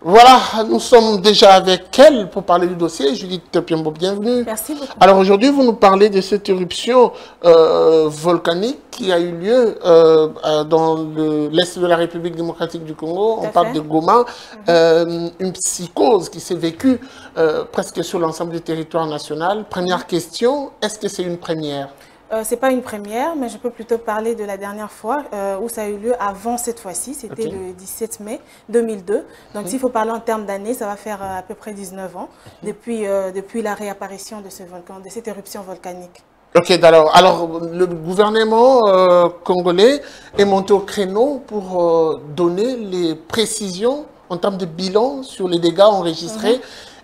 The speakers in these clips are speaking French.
Voilà, nous sommes déjà avec elle pour parler du dossier. Judith Piembo, bienvenue. Merci beaucoup. Alors aujourd'hui, vous nous parlez de cette éruption volcanique qui a eu lieu dans l'est de la République démocratique du Congo. On parle de Goma, une psychose qui s'est vécue presque sur l'ensemble du territoire national. Première question, est-ce que c'est une première? Ce n'est pas une première, mais je peux plutôt parler de la dernière fois où ça a eu lieu avant cette fois-ci. C'était le 17 mai 2002. Donc, s'il faut parler en termes d'années, ça va faire à peu près 19 ans depuis la réapparition de ce volcan, de cette éruption volcanique. Ok, alors le gouvernement congolais est monté au créneau pour donner les précisions en termes de bilan sur les dégâts enregistrés.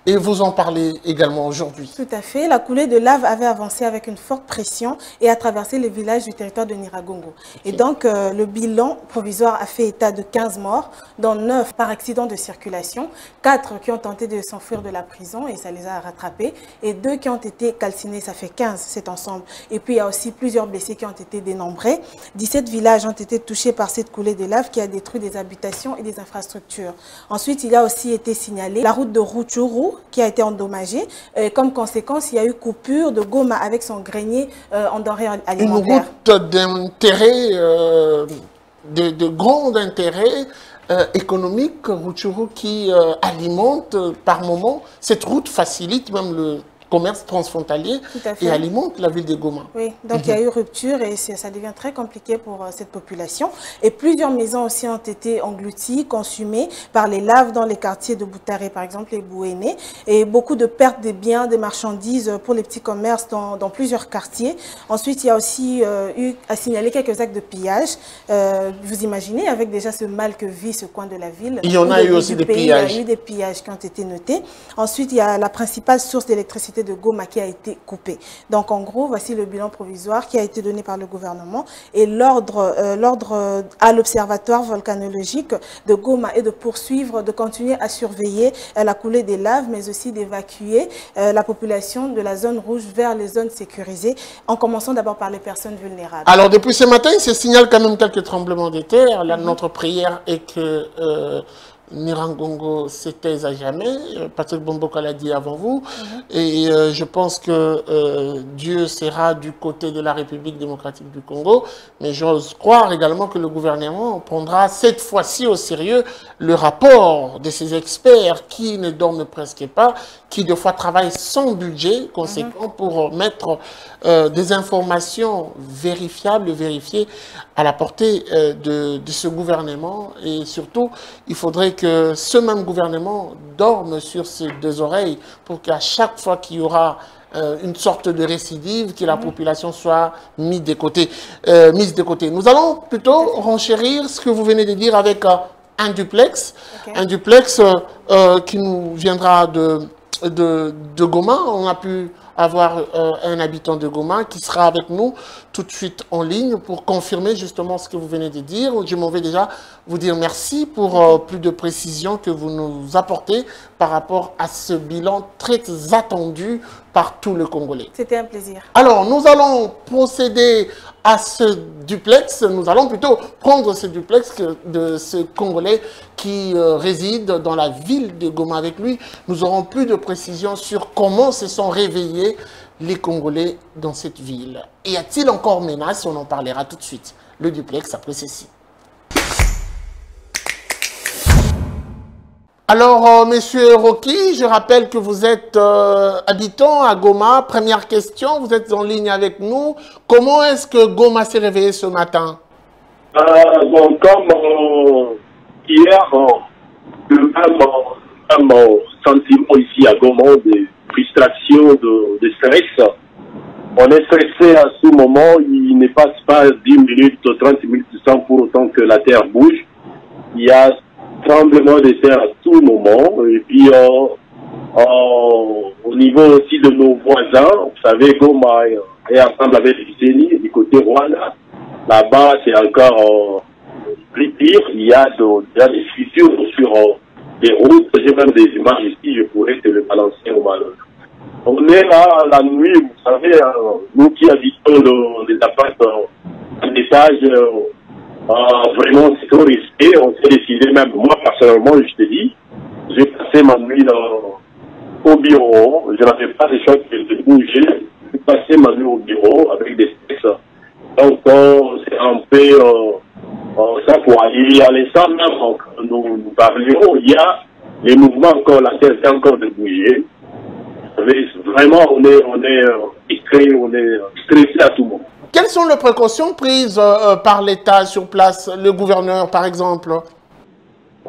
Et vous en parlez également aujourd'hui. Tout à fait. La coulée de lave avait avancé avec une forte pression et a traversé les villages du territoire de Nyiragongo. Et donc, le bilan provisoire a fait état de 15 morts, dont 9 par accident de circulation, 4 qui ont tenté de s'enfuir de la prison et ça les a rattrapés, et 2 qui ont été calcinés, ça fait 15 cet ensemble. Et puis, il y a aussi plusieurs blessés qui ont été dénombrés. 17 villages ont été touchés par cette coulée de lave qui a détruit des habitations et des infrastructures. Ensuite, il a aussi été signalé la route de Rutshuru, qui a été endommagée. Comme conséquence, il y a eu coupure de Goma avec son grenier en denrées alimentaires. Une route d'intérêt, de grand intérêt économique, Rutshuru, qui alimente par moment. Cette route facilite même le commerce transfrontalier et alimente la ville de Goma. Oui, donc il y a eu rupture et ça devient très compliqué pour cette population. Et plusieurs maisons aussi ont été englouties, consumées par les laves dans les quartiers de Boutaré, par exemple, et Bouéné. Et beaucoup de pertes des biens, des marchandises pour les petits commerces dans plusieurs quartiers. Ensuite, il y a aussi eu à signaler quelques actes de pillage. Vous imaginez, avec déjà ce mal que vit ce coin de la ville. Il y en a eu aussi des pillages. Il y a eu des pillages qui ont été notés. Ensuite, il y a la principale source d'électricité de Goma qui a été coupé. Donc en gros, voici le bilan provisoire qui a été donné par le gouvernement et l'ordre à l'observatoire volcanologique de Goma est de poursuivre, de continuer à surveiller la coulée des laves, mais aussi d'évacuer la population de la zone rouge vers les zones sécurisées, en commençant d'abord par les personnes vulnérables. Alors depuis ce matin, il se signale quand même quelques tremblements de terre. Là, notre prière est que Nyiragongo s'étaise à jamais. Patrick Bomboka l'a dit avant vous. Et je pense que Dieu sera du côté de la République démocratique du Congo. Mais j'ose croire également que le gouvernement prendra cette fois-ci au sérieux le rapport de ces experts qui ne dorment presque pas, qui de fois travaillent sans budget conséquent pour mettre des informations vérifiables, vérifiées à la portée de ce gouvernement. Et surtout, il faudrait que ce même gouvernement dorme sur ses deux oreilles pour qu'à chaque fois qu'il y aura une sorte de récidive, que la population soit mise de côté. Nous allons plutôt renchérir ce que vous venez de dire avec un duplex. Un duplex qui nous viendra de Goma. On a pu avoir un habitant de Goma qui sera avec nous tout de suite en ligne pour confirmer justement ce que vous venez de dire. Je m'en vais déjà vous dire merci pour plus de précisions que vous nous apportez par rapport à ce bilan très attendu par tout le Congolais. C'était un plaisir. Alors, nous allons procéder à ce duplex. Nous allons plutôt prendre ce duplex de ce Congolais qui réside dans la ville de Goma. Avec lui, nous aurons plus de précisions sur comment se sont réveillés les Congolais dans cette ville. Y a-t-il encore menace? On en parlera tout de suite. Le duplex après ceci. Alors, Monsieur Rocky, je rappelle que vous êtes habitant à Goma. Première question, vous êtes en ligne avec nous. Comment est-ce que Goma s'est réveillé ce matin? Bon, comme hier, le même sentiment ici à Goma de frustration, de stress. On est stressé à ce moment, il ne passe pas 10 minutes, 30 minutes sans pour autant que la terre bouge. Il y a tremblement de terre à tout moment. Et puis, au niveau aussi de nos voisins, vous savez, Goma est ensemble avec Viceni, du côté Rwanda. Là-bas, c'est encore plus pire. Il y a des fissures sur les routes. J'ai même des images ici, je pourrais te le balancer au malheur. On est là la nuit, vous savez, nous qui habitons les appartements en étage, vraiment c'est trop risqué. On s'est décidé, même moi personnellement, je te dis, je passé ma nuit au bureau. Je n'avais pas de choix que de bouger. J'ai passé ma nuit au bureau avec des textes. Donc, c'est un peu ça pour aller à l'instant même. Nous parlions, il y a les mouvements encore, la terre est encore de bouger. Mais vraiment, on est stressé à tout moment. Quelles sont les précautions prises par l'État sur place, le gouverneur par exemple?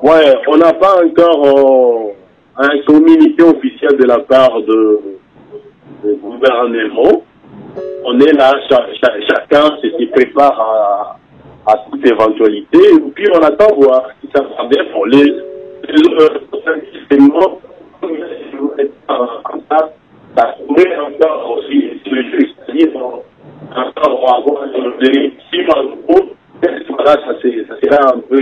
Ouais, on n'a pas encore un communiqué officiel de la part du gouvernement. On est là, chacun se prépare à toute éventualité. Et puis on attend voir si ça va bien pour les événements. Ça pourrait encore aussi le jeu, c'est-à-dire encore avoir des voilà, ça sera un peu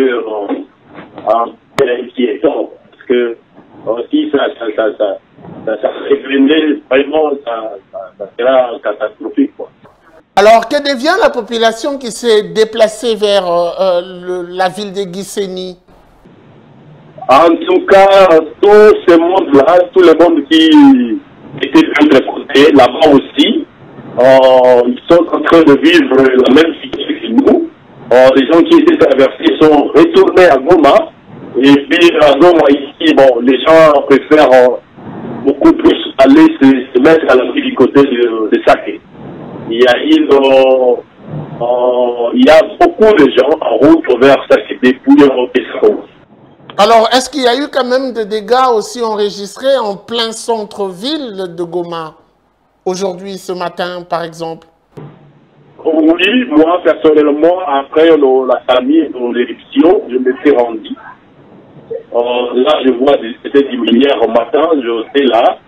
inquiétant parce que si ça réglait vraiment, ça sera catastrophique, quoi. Alors, que devient la population qui s'est déplacée vers la ville de Gisenyi? En tout cas, tout ce monde-là, tout le monde qui était de l'autre côté, là-bas aussi, ils sont en train de vivre la même situation que nous. Les gens qui étaient traversés sont retournés à Goma. Et puis à Goma ici, bon, les gens préfèrent beaucoup plus aller se mettre à l'abri du côté de Saké. Il y a beaucoup de gens en route vers Saké, depuis Saké. Alors, est-ce qu'il y a eu quand même des dégâts aussi enregistrés en plein centre-ville de Goma, aujourd'hui, ce matin, par exemple? Oui, moi, personnellement, après la famille de l'éruption, je me suis rendu. Là, je vois, c'était hier au matin, j'étais là,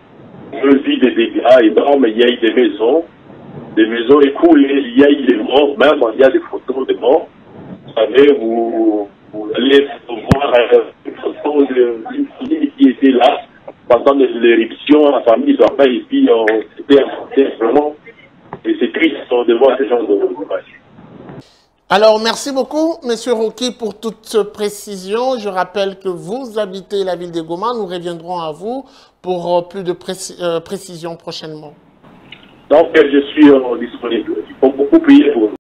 je vis des dégâts énormes, il y a eu des maisons écoulées, il y a eu des morts, même il y a des photos de morts. Vous savez, vous allez voir une photo d'une famille qui était là pendant l'éruption, la famille soit pas, et puis c'était vraiment, et c'est triste de voir ces gens de Alors, merci beaucoup, Monsieur Roki, pour toute cette précision. Je rappelle que vous habitez la ville de Goma. Nous reviendrons à vous pour plus de précisions prochainement. Donc, je suis disponible. Il faut beaucoup prier pour vous.